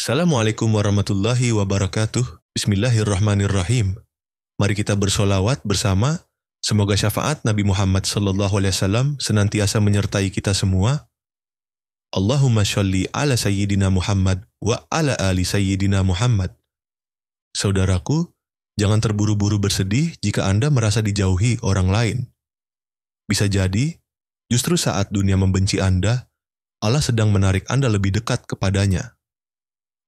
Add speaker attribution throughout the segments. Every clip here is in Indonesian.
Speaker 1: Assalamualaikum warahmatullahi wabarakatuh. Bismillahirrahmanirrahim. Mari kita bersolawat bersama. Semoga syafaat Nabi Muhammad SAW senantiasa menyertai kita semua. Allahumma sholli ala Sayyidina Muhammad wa ala ali Sayyidina Muhammad. Saudaraku, jangan terburu-buru bersedih jika Anda merasa dijauhi orang lain. Bisa jadi, justru saat dunia membenci Anda, Allah sedang menarik Anda lebih dekat kepadanya.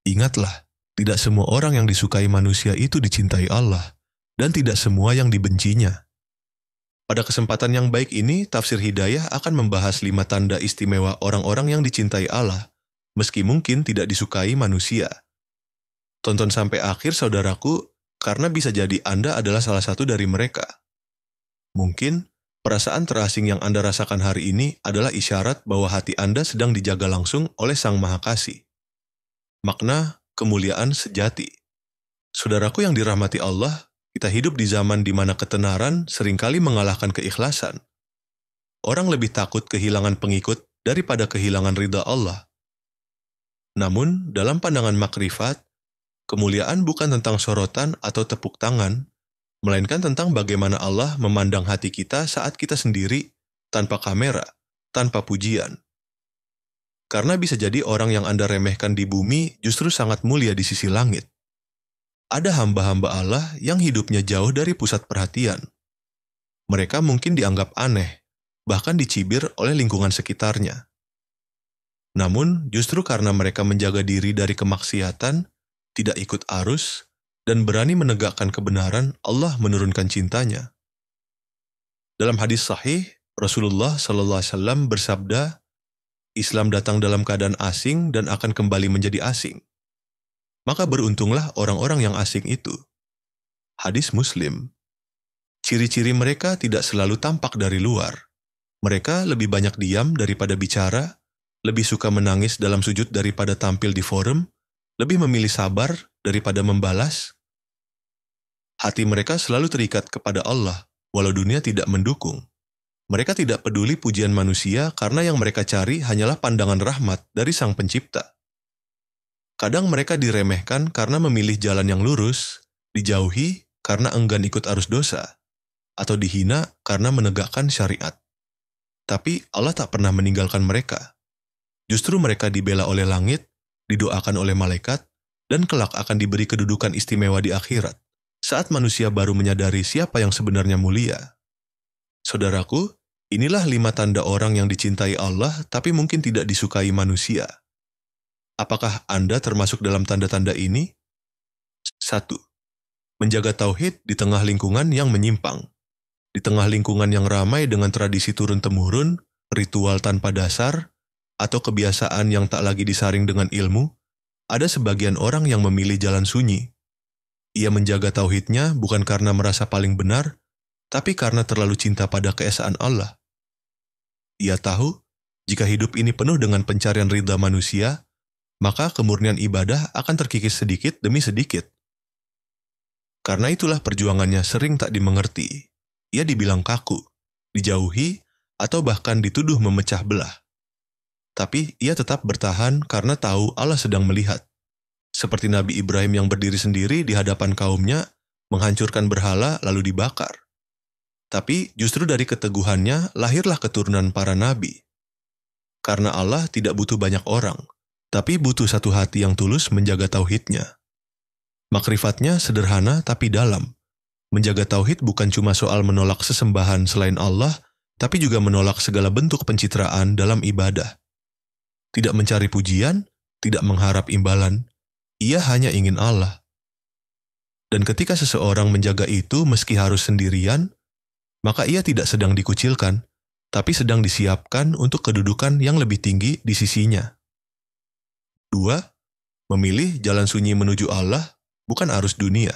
Speaker 1: Ingatlah, tidak semua orang yang disukai manusia itu dicintai Allah, dan tidak semua yang dibencinya. Pada kesempatan yang baik ini, Tafsir Hidayah akan membahas 5 tanda istimewa orang-orang yang dicintai Allah, meski mungkin tidak disukai manusia. Tonton sampai akhir saudaraku, karena bisa jadi Anda adalah salah satu dari mereka. Mungkin, perasaan terasing yang Anda rasakan hari ini adalah isyarat bahwa hati Anda sedang dijaga langsung oleh Sang Maha Kasih. Makna kemuliaan sejati. Saudaraku yang dirahmati Allah, kita hidup di zaman di mana ketenaran seringkali mengalahkan keikhlasan. Orang lebih takut kehilangan pengikut daripada kehilangan ridha Allah. Namun, dalam pandangan makrifat, kemuliaan bukan tentang sorotan atau tepuk tangan, melainkan tentang bagaimana Allah memandang hati kita saat kita sendiri, tanpa kamera, tanpa pujian. Karena bisa jadi orang yang Anda remehkan di bumi justru sangat mulia di sisi langit. Ada hamba-hamba Allah yang hidupnya jauh dari pusat perhatian. Mereka mungkin dianggap aneh, bahkan dicibir oleh lingkungan sekitarnya. Namun, justru karena mereka menjaga diri dari kemaksiatan, tidak ikut arus, dan berani menegakkan kebenaran, Allah menurunkan cintanya. Dalam hadis sahih, Rasulullah SAW bersabda, Islam datang dalam keadaan asing dan akan kembali menjadi asing. Maka beruntunglah orang-orang yang asing itu. Hadis Muslim. Ciri-ciri mereka tidak selalu tampak dari luar. Mereka lebih banyak diam daripada bicara, lebih suka menangis dalam sujud daripada tampil di forum, lebih memilih sabar daripada membalas. Hati mereka selalu terikat kepada Allah, walau dunia tidak mendukung. Mereka tidak peduli pujian manusia karena yang mereka cari hanyalah pandangan rahmat dari Sang Pencipta. Kadang mereka diremehkan karena memilih jalan yang lurus, dijauhi karena enggan ikut arus dosa, atau dihina karena menegakkan syariat. Tapi Allah tak pernah meninggalkan mereka. Justru mereka dibela oleh langit, didoakan oleh malaikat, dan kelak akan diberi kedudukan istimewa di akhirat, saat manusia baru menyadari siapa yang sebenarnya mulia. Saudaraku, inilah 5 tanda orang yang dicintai Allah tapi mungkin tidak disukai manusia. Apakah Anda termasuk dalam tanda-tanda ini? 1. Menjaga tauhid di tengah lingkungan yang menyimpang. Di tengah lingkungan yang ramai dengan tradisi turun-temurun, ritual tanpa dasar, atau kebiasaan yang tak lagi disaring dengan ilmu, ada sebagian orang yang memilih jalan sunyi. Ia menjaga tauhidnya bukan karena merasa paling benar, tapi karena terlalu cinta pada keesaan Allah. Ia tahu, jika hidup ini penuh dengan pencarian ridha manusia, maka kemurnian ibadah akan terkikis sedikit demi sedikit. Karena itulah perjuangannya sering tak dimengerti. Ia dibilang kaku, dijauhi, atau bahkan dituduh memecah belah. Tapi ia tetap bertahan karena tahu Allah sedang melihat. Seperti Nabi Ibrahim yang berdiri sendiri di hadapan kaumnya, menghancurkan berhala lalu dibakar. Tapi justru dari keteguhannya lahirlah keturunan para nabi. Karena Allah tidak butuh banyak orang, tapi butuh satu hati yang tulus menjaga tauhidnya. Makrifatnya sederhana tapi dalam. Menjaga tauhid bukan cuma soal menolak sesembahan selain Allah, tapi juga menolak segala bentuk pencitraan dalam ibadah. Tidak mencari pujian, tidak mengharap imbalan. Ia hanya ingin Allah. Dan ketika seseorang menjaga itu meski harus sendirian, maka ia tidak sedang dikucilkan, tapi sedang disiapkan untuk kedudukan yang lebih tinggi di sisinya. 2. Memilih jalan sunyi menuju Allah, bukan arus dunia.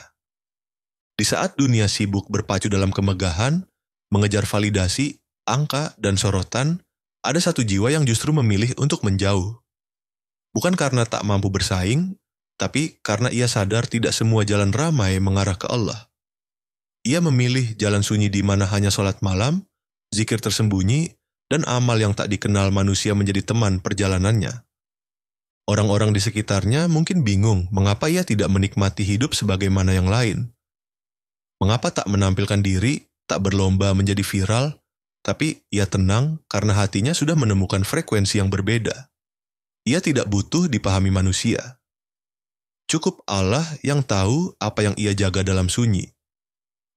Speaker 1: Di saat dunia sibuk berpacu dalam kemegahan, mengejar validasi, angka, dan sorotan, ada satu jiwa yang justru memilih untuk menjauh. Bukan karena tak mampu bersaing, tapi karena ia sadar tidak semua jalan ramai mengarah ke Allah. Ia memilih jalan sunyi di mana hanya sholat malam, zikir tersembunyi, dan amal yang tak dikenal manusia menjadi teman perjalanannya. Orang-orang di sekitarnya mungkin bingung mengapa ia tidak menikmati hidup sebagaimana yang lain. Mengapa tak menampilkan diri, tak berlomba menjadi viral, tapi ia tenang karena hatinya sudah menemukan frekuensi yang berbeda. Ia tidak butuh dipahami manusia. Cukup Allah yang tahu apa yang ia jaga dalam sunyi.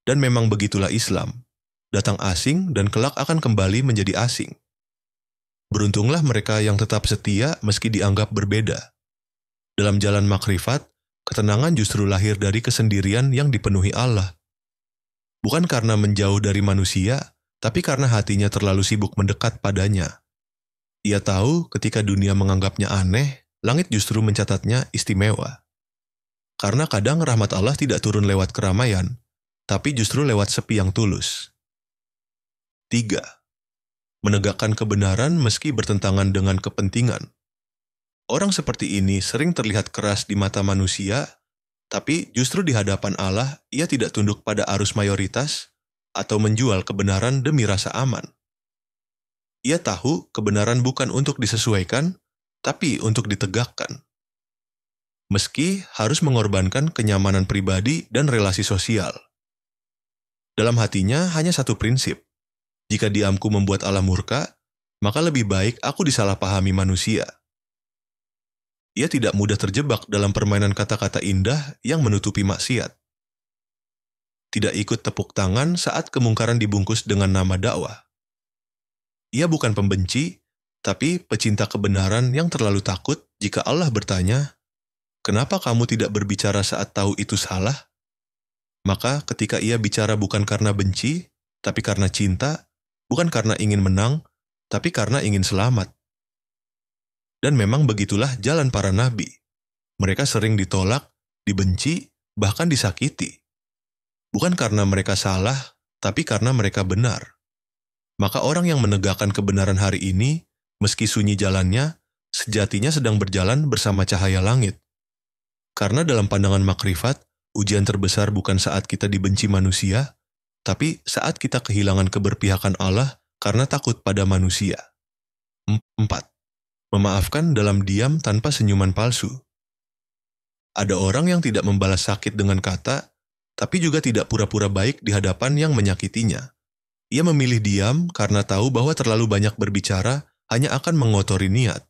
Speaker 1: Dan memang begitulah Islam. Datang asing dan kelak akan kembali menjadi asing. Beruntunglah mereka yang tetap setia meski dianggap berbeda. Dalam jalan makrifat, ketenangan justru lahir dari kesendirian yang dipenuhi Allah. Bukan karena menjauh dari manusia, tapi karena hatinya terlalu sibuk mendekat padanya. Ia tahu ketika dunia menganggapnya aneh, langit justru mencatatnya istimewa. Karena kadang rahmat Allah tidak turun lewat keramaian, tapi justru lewat sepi yang tulus. 3. Menegakkan kebenaran meski bertentangan dengan kepentingan. Orang seperti ini sering terlihat keras di mata manusia, tapi justru di hadapan Allah ia tidak tunduk pada arus mayoritas atau menjual kebenaran demi rasa aman. Ia tahu kebenaran bukan untuk disesuaikan, tapi untuk ditegakkan. Meski harus mengorbankan kenyamanan pribadi dan relasi sosial. Dalam hatinya hanya satu prinsip. Jika diamku membuat Allah murka, maka lebih baik aku disalahpahami manusia. Ia tidak mudah terjebak dalam permainan kata-kata indah yang menutupi maksiat. Tidak ikut tepuk tangan saat kemungkaran dibungkus dengan nama dakwah. Ia bukan pembenci, tapi pecinta kebenaran yang terlalu takut jika Allah bertanya, "Kenapa kamu tidak berbicara saat tahu itu salah?" Maka ketika ia bicara bukan karena benci, tapi karena cinta, bukan karena ingin menang, tapi karena ingin selamat. Dan memang begitulah jalan para nabi. Mereka sering ditolak, dibenci, bahkan disakiti. Bukan karena mereka salah, tapi karena mereka benar. Maka orang yang menegakkan kebenaran hari ini, meski sunyi jalannya, sejatinya sedang berjalan bersama cahaya langit. Karena dalam pandangan makrifat, ujian terbesar bukan saat kita dibenci manusia, tapi saat kita kehilangan keberpihakan Allah karena takut pada manusia. 4. Memaafkan dalam diam tanpa senyuman palsu. Ada orang yang tidak membalas sakit dengan kata, tapi juga tidak pura-pura baik di hadapan yang menyakitinya. Ia memilih diam karena tahu bahwa terlalu banyak berbicara hanya akan mengotori niat.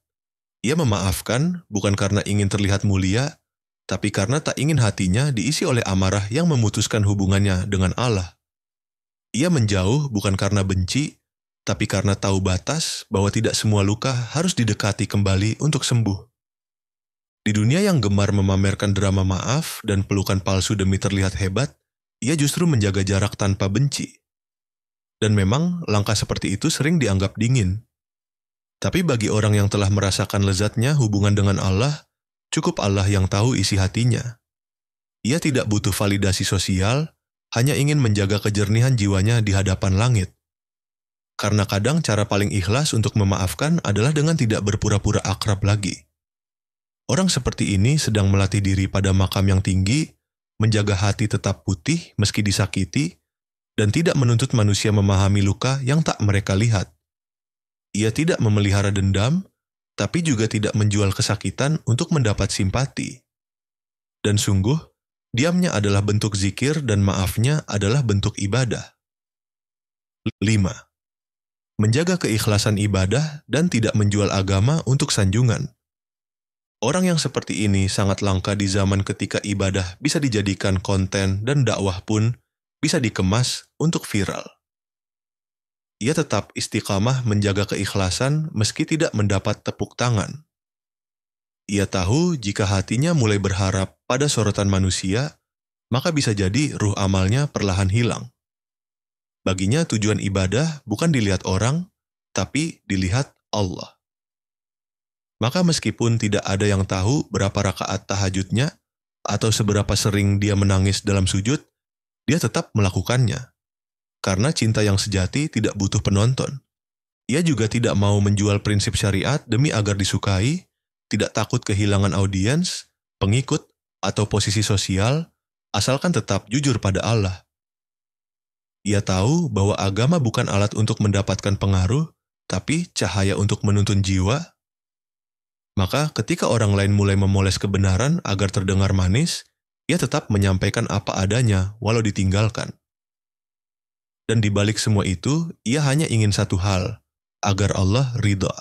Speaker 1: Ia memaafkan bukan karena ingin terlihat mulia, tapi karena tak ingin hatinya diisi oleh amarah yang memutuskan hubungannya dengan Allah. Ia menjauh bukan karena benci, tapi karena tahu batas bahwa tidak semua luka harus didekati kembali untuk sembuh. Di dunia yang gemar memamerkan drama maaf dan pelukan palsu demi terlihat hebat, ia justru menjaga jarak tanpa benci. Dan memang langkah seperti itu sering dianggap dingin. Tapi bagi orang yang telah merasakan lezatnya hubungan dengan Allah, cukup Allah yang tahu isi hatinya. Ia tidak butuh validasi sosial, hanya ingin menjaga kejernihan jiwanya di hadapan langit. Karena kadang cara paling ikhlas untuk memaafkan adalah dengan tidak berpura-pura akrab lagi. Orang seperti ini sedang melatih diri pada makam yang tinggi, menjaga hati tetap putih meski disakiti, dan tidak menuntut manusia memahami luka yang tak mereka lihat. Ia tidak memelihara dendam, tapi juga tidak menjual kesakitan untuk mendapat simpati. Dan sungguh, diamnya adalah bentuk zikir dan maafnya adalah bentuk ibadah. 5. Menjaga keikhlasan ibadah dan tidak menjual agama untuk sanjungan. Orang yang seperti ini sangat langka di zaman ketika ibadah bisa dijadikan konten dan dakwah pun bisa dikemas untuk viral. Ia tetap istiqamah menjaga keikhlasan meski tidak mendapat tepuk tangan. Ia tahu jika hatinya mulai berharap pada sorotan manusia, maka bisa jadi ruh amalnya perlahan hilang. Baginya tujuan ibadah bukan dilihat orang, tapi dilihat Allah. Maka meskipun tidak ada yang tahu berapa rakaat tahajudnya, atau seberapa sering dia menangis dalam sujud, dia tetap melakukannya. Karena cinta yang sejati tidak butuh penonton. Ia juga tidak mau menjual prinsip syariat demi agar disukai, tidak takut kehilangan audiens, pengikut, atau posisi sosial, asalkan tetap jujur pada Allah. Ia tahu bahwa agama bukan alat untuk mendapatkan pengaruh, tapi cahaya untuk menuntun jiwa. Maka ketika orang lain mulai memoles kebenaran agar terdengar manis, ia tetap menyampaikan apa adanya walau ditinggalkan. Dan di balik semua itu, ia hanya ingin satu hal, agar Allah ridha.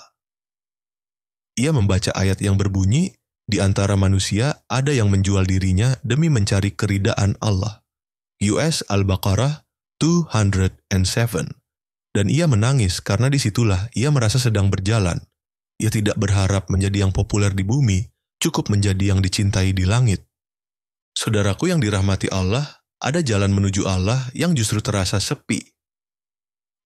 Speaker 1: Ia membaca ayat yang berbunyi, di antara manusia ada yang menjual dirinya demi mencari keridaan Allah. US Al-Baqarah 207. Dan ia menangis karena disitulah ia merasa sedang berjalan. Ia tidak berharap menjadi yang populer di bumi, cukup menjadi yang dicintai di langit. Saudaraku yang dirahmati Allah, ada jalan menuju Allah yang justru terasa sepi.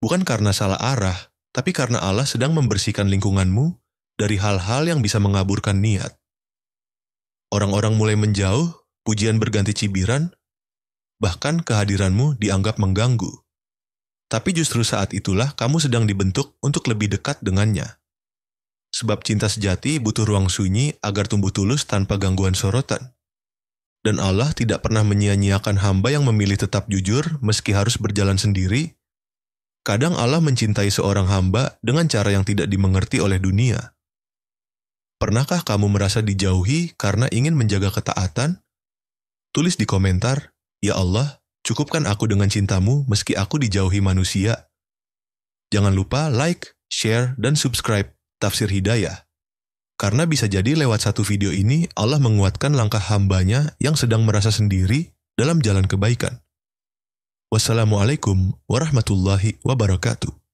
Speaker 1: Bukan karena salah arah, tapi karena Allah sedang membersihkan lingkunganmu dari hal-hal yang bisa mengaburkan niat. Orang-orang mulai menjauh, pujian berganti cibiran, bahkan kehadiranmu dianggap mengganggu. Tapi justru saat itulah kamu sedang dibentuk untuk lebih dekat dengannya. Sebab cinta sejati butuh ruang sunyi agar tumbuh tulus tanpa gangguan sorotan. Dan Allah tidak pernah menyia-nyiakan hamba yang memilih tetap jujur meski harus berjalan sendiri. Kadang Allah mencintai seorang hamba dengan cara yang tidak dimengerti oleh dunia. Pernahkah kamu merasa dijauhi karena ingin menjaga ketaatan? Tulis di komentar, "Ya Allah, cukupkan aku dengan cintamu meski aku dijauhi manusia." Jangan lupa like, share, dan subscribe Tafsir Hidayah. Karena bisa jadi lewat satu video ini Allah menguatkan langkah hambanya yang sedang merasa sendiri dalam jalan kebaikan. Wassalamualaikum warahmatullahi wabarakatuh.